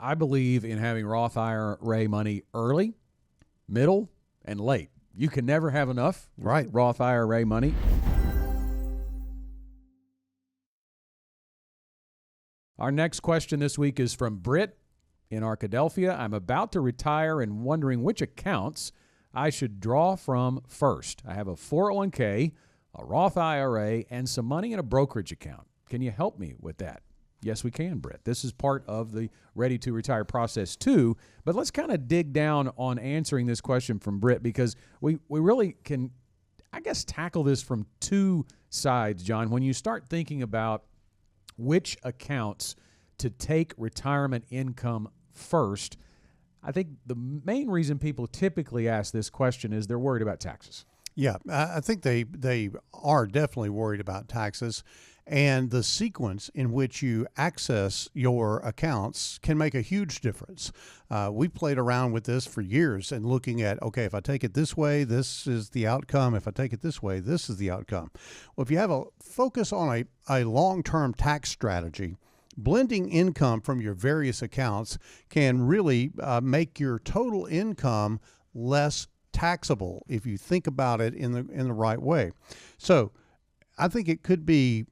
I believe in having Roth IRA money early, middle, and late. You can never have enough Roth IRA money. Our next question this week is from Britt in Arkadelphia. I'm about to retire and wondering which accounts I should draw from first. I have a 401k, a Roth IRA, and some money in a brokerage account. Can you help me with that? Yes, we can, Britt. This is part of the Ready to Retire process too, but let's kind of dig down on answering this question from Britt, because we really can, I guess, tackle this from two sides, John. When you start thinking about which accounts to take retirement income first, I think the main reason people typically ask this question is they're worried about taxes. Yeah, I think they are definitely worried about taxes, and the sequence in which you access your accounts can make a huge difference. We played around with this for years and looking at, okay, if I take it this way, this is the outcome. If I take it this way, this is the outcome. Well, if you have a focus on a long-term tax strategy, blending income from your various accounts can really make your total income less taxable if you think about it in the right way. So I think it could be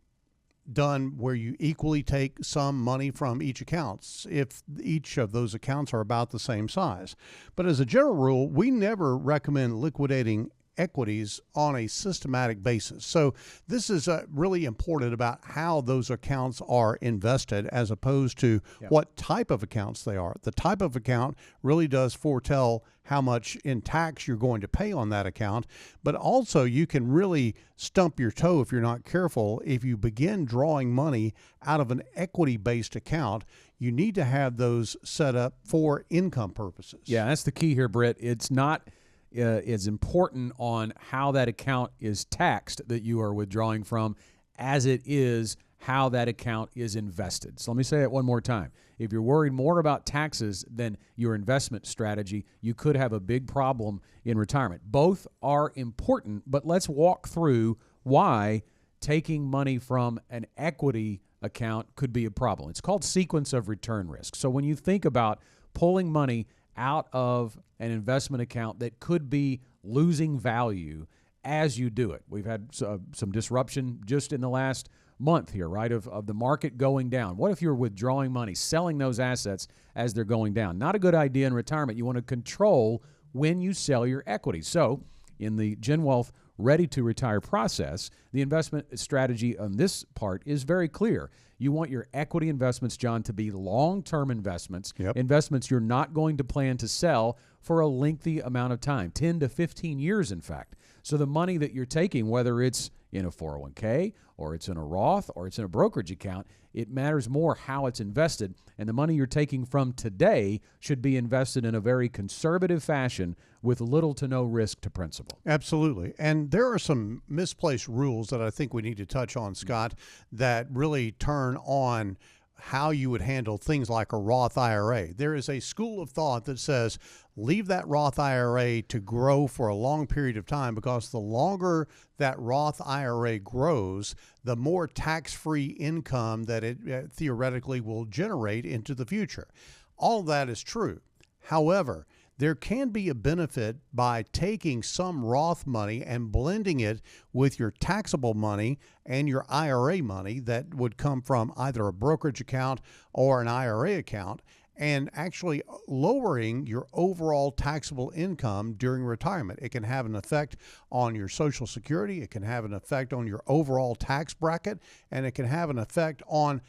done where you equally take some money from each account if each of those accounts are about the same size. But as a general rule, we never recommend liquidating equities on a systematic basis. So this is really important about how those accounts are invested as opposed to what type of accounts they are. The type of account really does foretell how much in tax you're going to pay on that account, but also you can really stump your toe if you're not careful. If you begin drawing money out of an equity-based account, you need to have those set up for income purposes. Yeah, that's the key here, Britt. It's not is important on how that account is taxed that you are withdrawing from as it is how that account is invested. So let me say it one more time. If you're worried more about taxes than your investment strategy, you could have a big problem in retirement. Both are important, but let's walk through why taking money from an equity account could be a problem. It's called sequence of return risk. So when you think about pulling money out of an investment account that could be losing value as you do it. We've had some disruption just in the last month here, right, of the market going down. What if you're withdrawing money, selling those assets as they're going down? Not a good idea in retirement. You want to control when you sell your equity. So in the Gen Wealth Ready to Retire process, the investment strategy on this part is very clear. You want your equity investments, John, to be long-term investments, investments you're not going to plan to sell for a lengthy amount of time, 10 to 15 years, in fact. So the money that you're taking, whether it's in a 401k or it's in a Roth or it's in a brokerage account, it matters more how it's invested. And the money you're taking from today should be invested in a very conservative fashion with little to no risk to principal. Absolutely. And there are some misplaced rules that I think we need to touch on, Scott, that really turn on how you would handle things like a Roth IRA. There is a school of thought that says leave that Roth IRA to grow for a long period of time, because the longer that Roth IRA grows, the more tax-free income that it theoretically will generate into the future. All of that is true. However, there can be a benefit by taking some Roth money and blending it with your taxable money and your IRA money that would come from either a brokerage account or an IRA account, and actually lowering your overall taxable income during retirement. It can have an effect on your Social Security, it can have an effect on your overall tax bracket, and it can have an effect on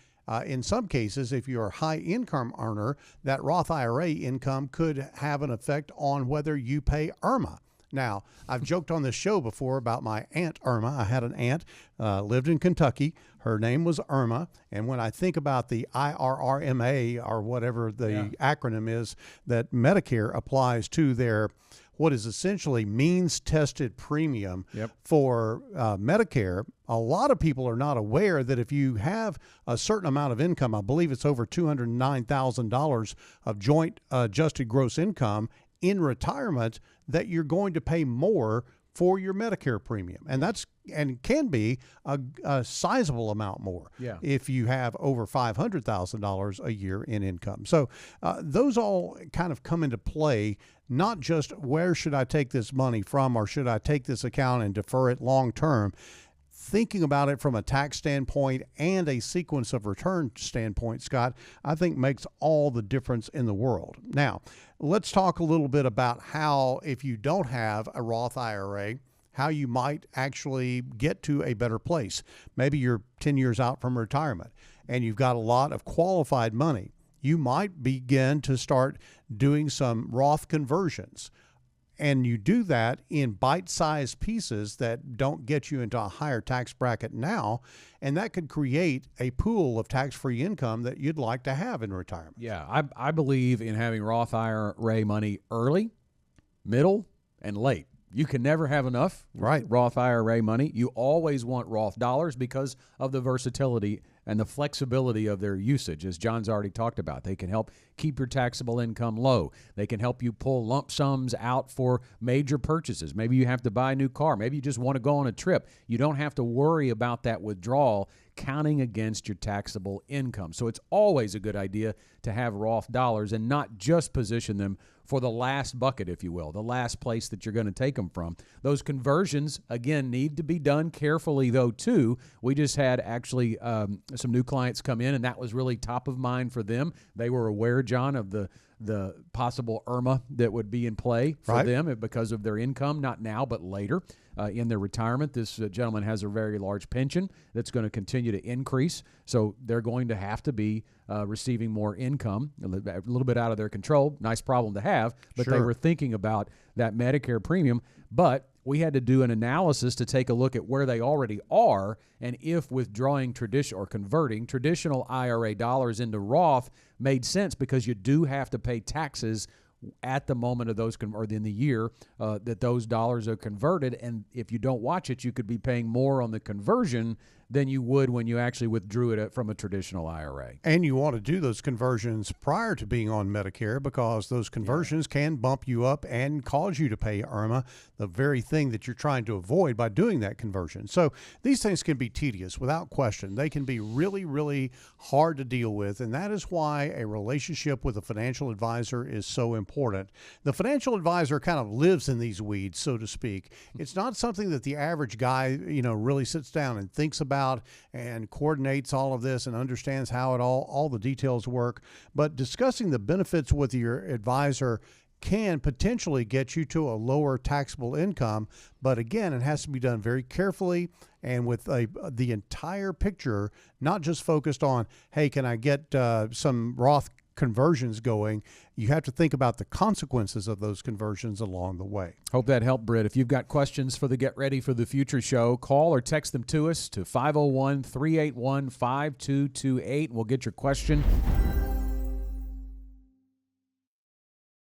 in some cases, if you're a high income earner, that Roth IRA income could have an effect on whether you pay IRMA. Now, I've joked on this show before about my Aunt Irma. I had an aunt, lived in Kentucky. Her name was Irma. And when I think about the IRRMA, or whatever the acronym is, that Medicare applies to their what is essentially means-tested premium for Medicare, a lot of people are not aware that if you have a certain amount of income, I believe it's over $209,000 of joint adjusted gross income in retirement, that you're going to pay more for your Medicare premium. And that's and can be a sizable amount more if you have over $500,000 a year in income. So those all kind of come into play, not just where should I take this money from, or should I take this account and defer it long term. Thinking about it from a tax standpoint and a sequence of return standpoint, Scott, I think makes all the difference in the world. Now, let's talk a little bit about how, if you don't have a Roth IRA, how you might actually get to a better place. Maybe you're 10 years out from retirement and you've got a lot of qualified money. You might begin to start doing some Roth conversions. And you do that in bite-sized pieces that don't get you into a higher tax bracket now, and that could create a pool of tax-free income that you'd like to have in retirement. Yeah, I believe in having Roth IRA money early, middle, and late. You can never have enough Roth IRA money. You always want Roth dollars because of the versatility and the flexibility of their usage, as John's already talked about. They can help keep your taxable income low. They can help you pull lump sums out for major purchases. Maybe you have to buy a new car. Maybe you just want to go on a trip. You don't have to worry about that withdrawal counting against your taxable income. So it's always a good idea to have Roth dollars and not just position them for the last bucket, if you will, the last place that you're going to take them from. Those conversions, again, need to be done carefully, though, too. We just had actually some new clients come in, and that was really top of mind for them. They were aware, John, of the possible IRMA that would be in play for them because of their income, not now, but later in their retirement. This gentleman has a very large pension that's going to continue to increase, so they're going to have to be receiving more income, a little bit out of their control. Nice problem to have, but they were thinking about that Medicare premium. But we had to do an analysis to take a look at where they already are, and if withdrawing or converting traditional IRA dollars into Roth made sense, because you do have to pay taxes at the moment of those or in the year that those dollars are converted. And if you don't watch it, you could be paying more on the conversion than you would when you actually withdrew it from a traditional IRA. And you want to do those conversions prior to being on Medicare, because those conversions can bump you up and cause you to pay IRMA, the very thing that you're trying to avoid by doing that conversion. So these things can be tedious without question. They can be really, really hard to deal with, and that is why a relationship with a financial advisor is so important. The financial advisor kind of lives in these weeds, so to speak. It's not something that the average guy, really sits down and thinks about and coordinates all of this and understands how it all the details work. But discussing the benefits with your advisor can potentially get you to a lower taxable income. But again, it has to be done very carefully and with the entire picture, not just focused on, hey, can I get some Roth conversions going? You have to think about the consequences of those conversions along the way. Hope that helped, Britt. If you've got questions for the Get Ready for the Future show, call or text them to us to 501-381-5228. We'll get your question